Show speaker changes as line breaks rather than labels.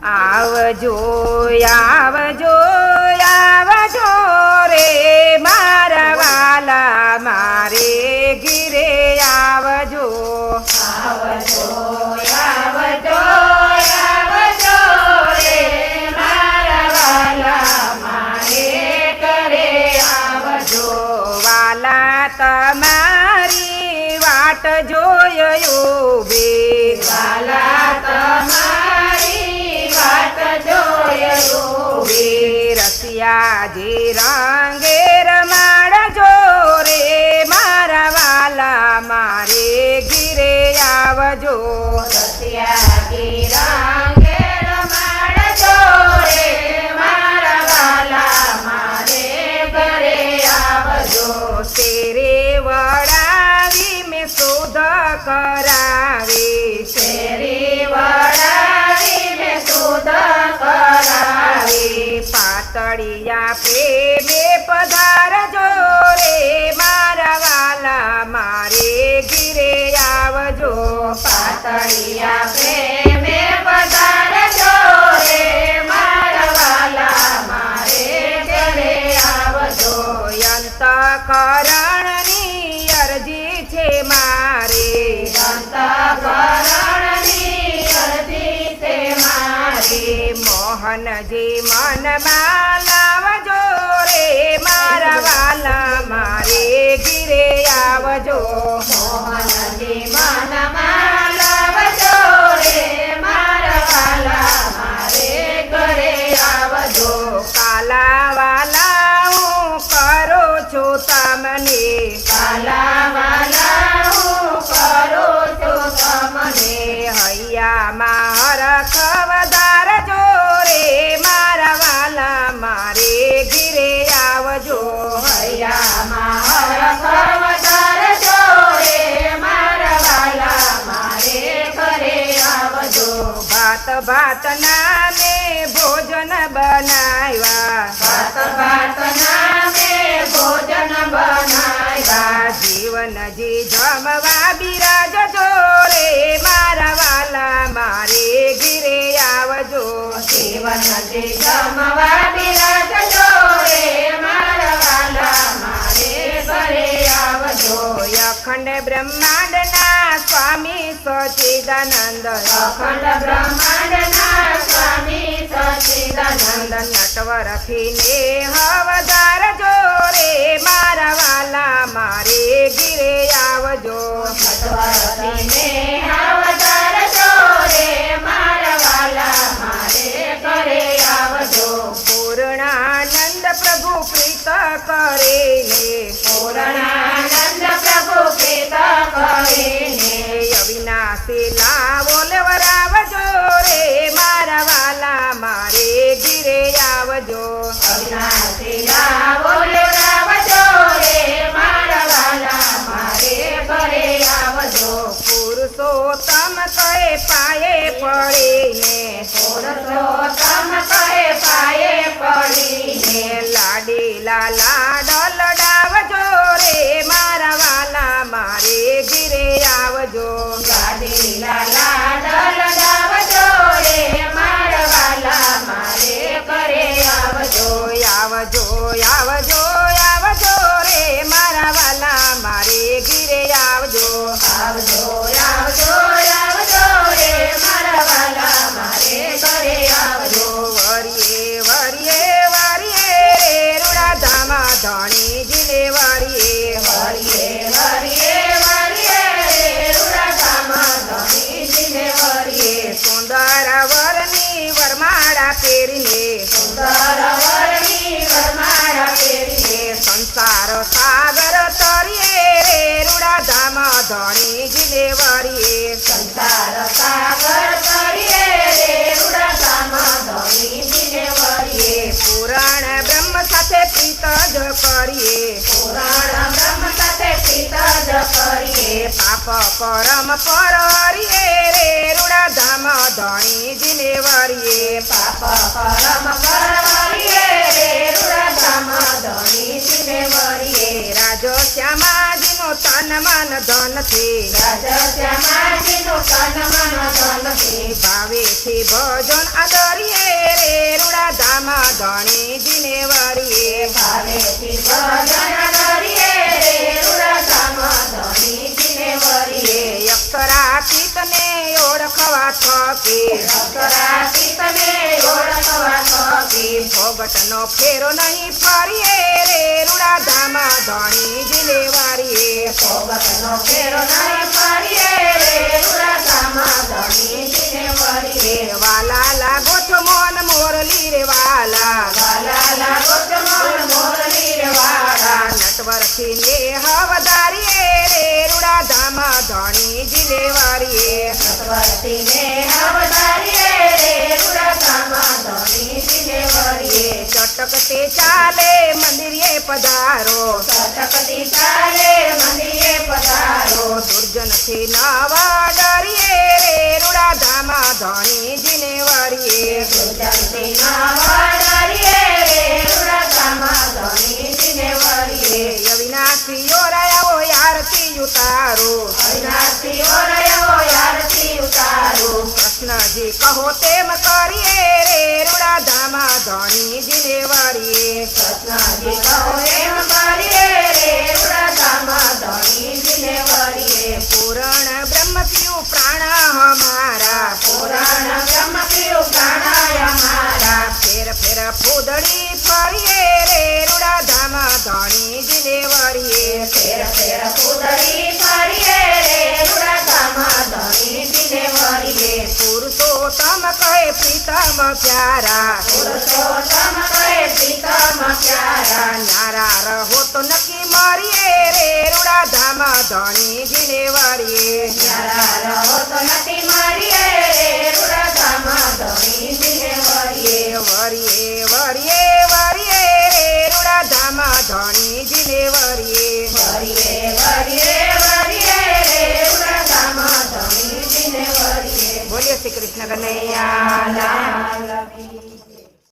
આવજો આવજો આવજો રે મારા વાલા મારે ઘીરે આવજો
આવજો આવજો આવજો રે મારા વાલા મારે ઘરે આવજો
વાલા તમારી વાટ જોયો બે
વાલા તમારી વાટ જોયો
બે રસિયાજી રંગે રમાડજો રે મારા વાલા મારે ઘીરે આવજો
રસિયાજી રંગે રમાડજો રે મારા વાલા મારે ઘરે આવજો
તેરે વડાવી મેં શોધ કરાવી
શેરી વડાવી મેં શુદ્ધ કરાવી
પાતળિયા પ્રેમે પધારજો રે મારા વાલા મારે ઘીરે આવજો
પાતળિયા પ્રેમે પધારજો રે મારા વાલા મારે ઘરે આવજો
અંતઃકરણની અરજી છે મારે
અંતઃકરણની અરજી છે મારી
મોહનજી મનમાં લાવજો રે મારા વાલા મારે ઘીરે આવજો
મોહનજી મનમાં લાવજો રે મારા વાલા મારે ઘરે આવજો
કાલા વાલા હું કરું છું તમને
કાલા વાલા હું કરું છું તમને
હૈયામાં હરખ વધારજો રે મારા વાલા મારે ઘીરે આવજો
હૈયામાં હરખ વધારજો રે મારા વાલા મારે ઘરે આવજો
ભાત ભાત નામે ભોજન બનાવ્યા
ભાત ભાત નામે ભોજન બનાવ્યા
જીવનજી જમવા બિરાજજો રે મારા વાલા મારે ઘીરે આવજો
જીવનજી જમવા બિરાજજો રે મારા વાલા મારે ઘરે આવજો
અખંડ બ્રહ્માંડના સ્વામી સચિદાનંદ
અખંડ બ્રહ્માંડના સ્વામી સચ્ચિદાનંદ
નટવર ફીને હવધારજો રે મારા વાલા મારે ઘીરે આવજો
નટવરને અવતારજો રે મારા વાલા મારે ઘરે આવજો
પૂર્ણાનંદ પ્રભુ પ્રીત કરીને
પૂર્ણાનંદ પ્રભુ પ્રીત કરીને
અવિનાશી લાવો લેવરાવજો રે મારા વાલા મારે ઘીરે આવજો
અવિનાશી લાવો લેવરાવજો રે મારા વાલા મારે ઘરે આવજો
પુરુષોત્તમ કહે પાયે પડીને
પુરુષોત્તમ કહે પાયે પડીને
લાડીલા લાડ લડાવજો રે મારા વાલા મારે ઘીરે આવજો
લાડીલા લાડ લડાવજો રે મારા વાલા મારે ઘરે આવજો
આવજો આવજો આવજો રે મારા વાલા મારે ઘીરે આવજો
આવજો આવજો આવજો રે મારા વાલા મારે ઘરે આવજો
વરીએ વરીએ વરીએ રે રૂડાધામા ધણીજીને વરીએ
વરીએ વરીએ વરીએ રે રૂડાધામા ધણીજીને વરીએ
સુંદર વરની વરમાળા પહેરીને
સુંદર વરની વરમાળા પહેરીને
સંસાર સાગર તરીએ રે રૂડાધામા ધણીજીને વરીએ
સંસાર સાગર તરીએ રે રૂડાધામા ધણીજીને વરીએ
પુરાણ બ્રહ્મ સાથે પ્રીત જ કરીએ
પુરાણ બ્રહ્મ સાથે પ્રીત જ કરીએ
પાપ પરમ પર હરીએ રે રૂડાધામા ધણીજીને વરીએ
પાપ પરમ કરીએ રે રૂડાધામા ધણીજીને વરીએ
રાજો શ્યામાજીનો તન મન ધનથી
રાજ્યમાજીનું તન મન ધનથી
ભાવેથી ભજન આદરીએ રે રૂડા ધામ ધણીજીને વરીએ
ભાવેથી ભજન કરીએ રે રૂડા ધામ ધણીજીને વરીએ
અક્ષરા ચિત્તને ઓળખવા થકી
અક્ષરાથી તમે ઓળખવા થકી
ભોગટનો ફેરો નહીં ફરીએ રે રૂડા ધામ ધણીજીને વારીએ
ભગતનો ફેરો નહીં ફરીએ રે રૂડા ધામ ધણીજીને વરીએ
વાલા લાગો છો મોન મોરલી રે વાલા
વાલા લાગો છો મોર મોરલી રે વાળા
નટવરથી ને હવદારીએ રે રૂડા ધામ ધણીજીને વારીએ
સત્વરતીને અવતારીએ રે રૂડા ધામ ધણીજીને વરીએ
ચટકતે ચાલે મંદિરે પધારો
સટકતી ચાલે મંદિરે પધારો
દુર્જનથી નવા ડરીએ રે રૂડા ધામ ધણીજીને વારીએ
દુર્જનથી નવા ડરીએ રે રૂડા ધામ ધણીજીને વરીએ
અવિનાશીઓ રહ્યો આરતી ઉતારો
અવિનાશીઓ રહ્યો આરતી ઉતારો
કૃષ્ણજી કહો તેમ કરીએ રે રૂડા ધામ ધણીજીને વારીએ
કૃષ્ણજી કહો એમ કરીએ રે રૂડા ધામ ધણીજીને વરીએ
પૂરણ બ્રહ્મ પીયું પ્રાણ હમારા
પુરાણ બ્રહ્મ પીયું પ્રાણાય મારા
ફેર ફેર ફૂદડી ફરીએ રે રૂડા ધામ ધણીજીને વારીએ
ફેર ફેર કુદરી ફરીએ રે રૂડા ધામ ધણીજીને વરીએ
પુરુષોત્તમ કહે પ્રીતમ પ્યારા
પુરુષોત્તમ કહે પ્રીતમ પ્યારા
નારા રહો તો નક્કી મારીએ રે રૂડા ધામ ધણીજીને વારીએ
ન્યારા રહો તો નથી મારીએ રે રૂડા ધામ ધણીજીને વરીએ
વરીએ વરીએ વરીએ રે રૂડા ધામ ધણીજીને વરીએ
વરીએ વરીએ વરીએ રે રૂડા ધામ ધણીજીને વરીએ
બોલીએ શ્રી કૃષ્ણ કનૈયા
લાલ કી